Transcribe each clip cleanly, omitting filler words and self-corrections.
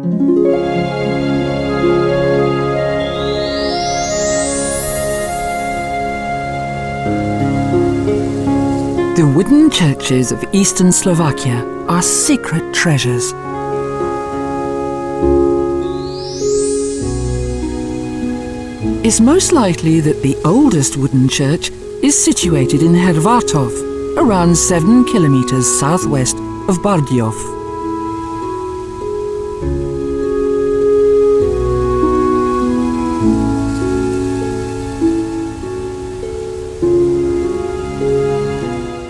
The wooden churches of Eastern Slovakia are secret treasures. It's most likely that the oldest wooden church is situated in Hervartov, around 7 kilometres southwest of Bardejov.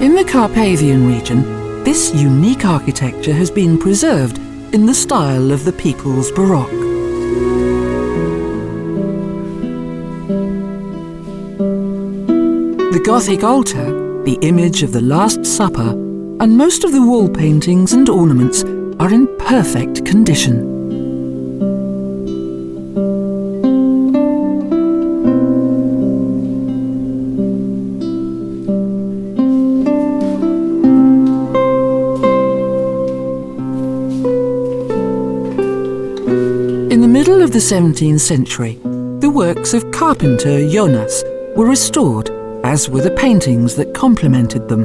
In the Carpathian region, this unique architecture has been preserved in the style of the people's Baroque. The Gothic altar, the image of the Last Supper, and most of the wall paintings and ornaments are in perfect condition. In the middle of the 17th century, the works of carpenter Jonas were restored, as were the paintings that complemented them.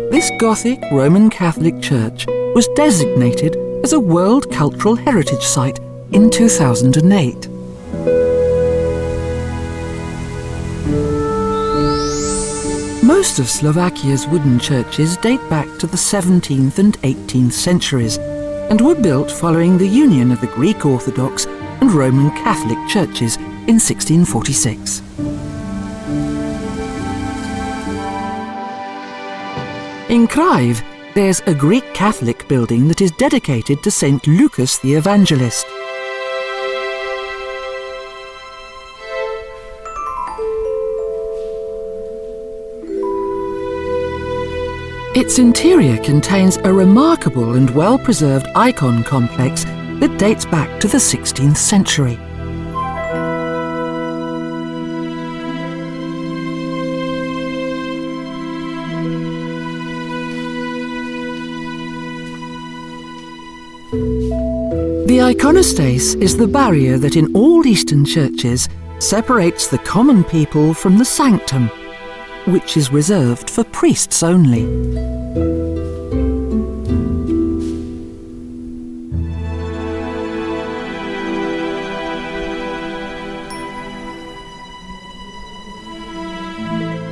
This Gothic Roman Catholic church was designated as a World Cultural Heritage Site in 2008. Most of Slovakia's wooden churches date back to the 17th and 18th centuries and were built following the union of the Greek Orthodox and Roman Catholic churches in 1646. In Krivé, there's a Greek Catholic building that is dedicated to Saint Lukas the Evangelist. Its interior contains a remarkable and well-preserved icon complex that dates back to the 16th century. The iconostase is the barrier that in all Eastern churches separates the common people from the sanctum, which is reserved for priests only.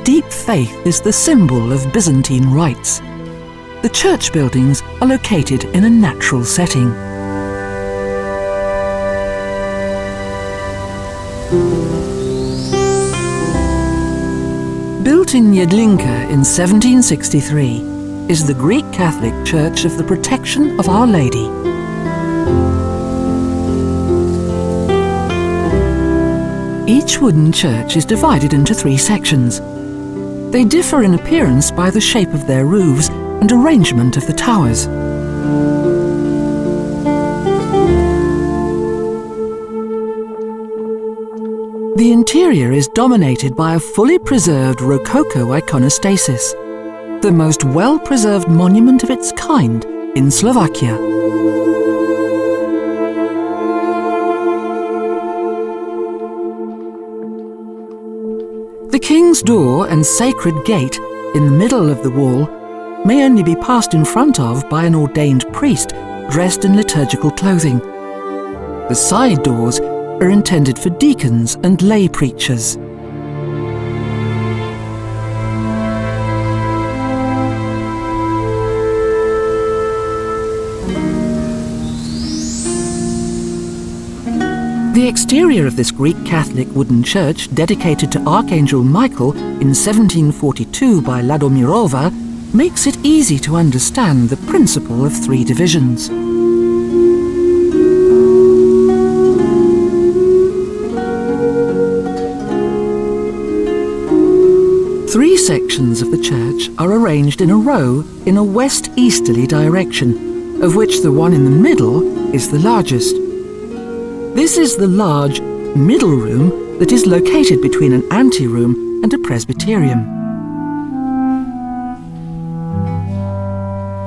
Deep faith is the symbol of Byzantine rites. The church buildings are located in a natural setting. Built in Jedlinka in 1763 is the Greek Catholic Church of the Protection of Our Lady. Each wooden church is divided into 3 sections. They differ in appearance by the shape of their roofs and arrangement of the towers. The interior is dominated by a fully preserved rococo iconostasis, the most well-preserved monument of its kind in Slovakia. The King's Door and Sacred Gate in the middle of the wall may only be passed in front of by an ordained priest dressed in liturgical clothing. The side doors are intended for deacons and lay preachers. The exterior of this Greek Catholic wooden church, dedicated to Archangel Michael in 1742 by Ladomirova, makes it easy to understand the principle of 3 divisions. Three sections of the church are arranged in a row in a west-easterly direction, of which the one in the middle is the largest. This is the large middle room that is located between an anteroom and a presbyterium.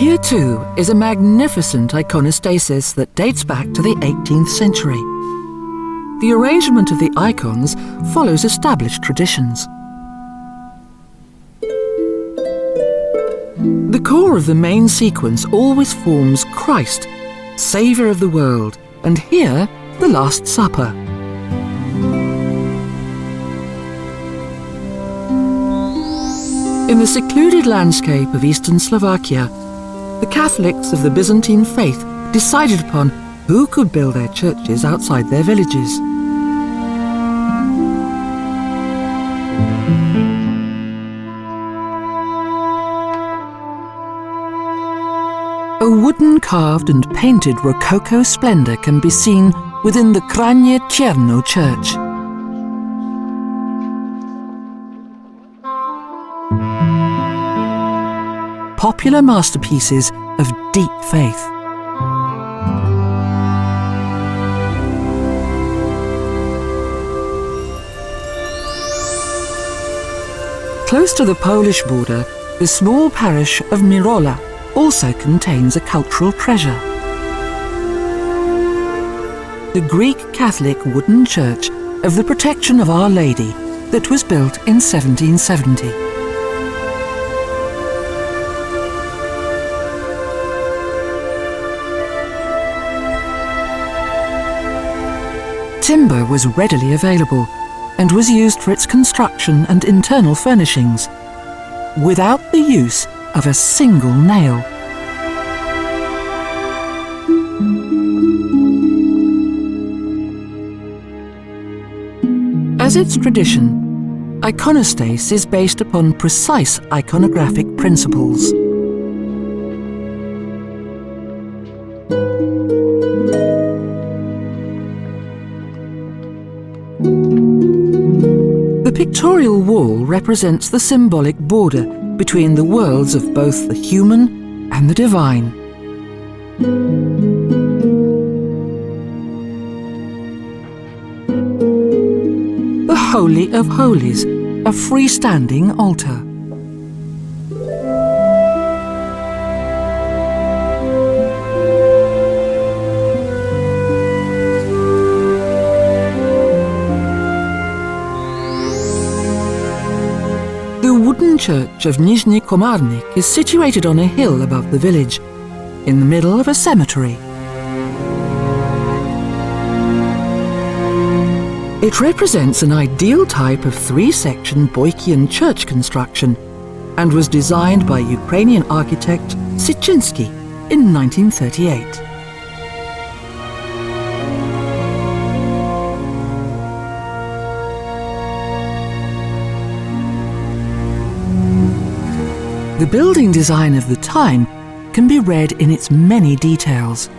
Here too is a magnificent iconostasis that dates back to the 18th century. The arrangement of the icons follows established traditions. The core of the main sequence always forms Christ, Saviour of the world, and here the Last Supper. In the secluded landscape of Eastern Slovakia, the Catholics of the Byzantine faith decided upon who could build their churches outside their villages. A wooden carved and painted rococo splendour can be seen within the Kranje Tjerno church. Popular masterpieces of deep faith. Close to the Polish border, the small parish of Mirola also contains a cultural treasure. The Greek Catholic wooden church of the Protection of Our Lady that was built in 1770. Timber was readily available and was used for its construction and internal furnishings, without the use of a single nail. As its tradition, iconostase is based upon precise iconographic principles. The pictorial wall represents the symbolic border between the worlds of both the human and the divine. The Holy of Holies, a freestanding altar. The wooden church of Nizhny Komarnik is situated on a hill above the village, in the middle of a cemetery. It represents an ideal type of three-section Boykian church construction and was designed by Ukrainian architect Sichinsky in 1938. The building design of the time can be read in its many details,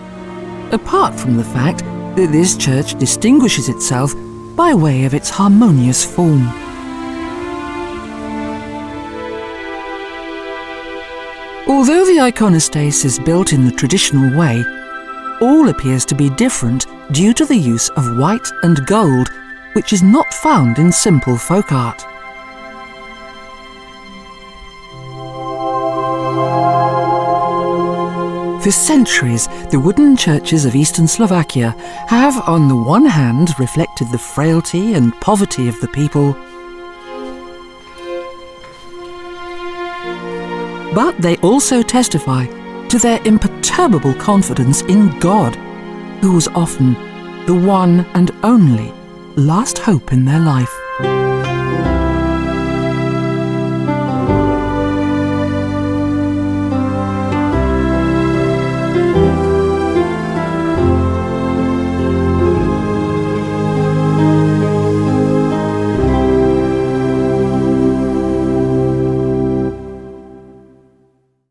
apart from the fact that this church distinguishes itself by way of its harmonious form. Although the iconostase is built in the traditional way, all appears to be different due to the use of white and gold, which is not found in simple folk art. For centuries, the wooden churches of Eastern Slovakia have, on the one hand, reflected the frailty and poverty of the people, but they also testify to their imperturbable confidence in God, who was often the one and only last hope in their life.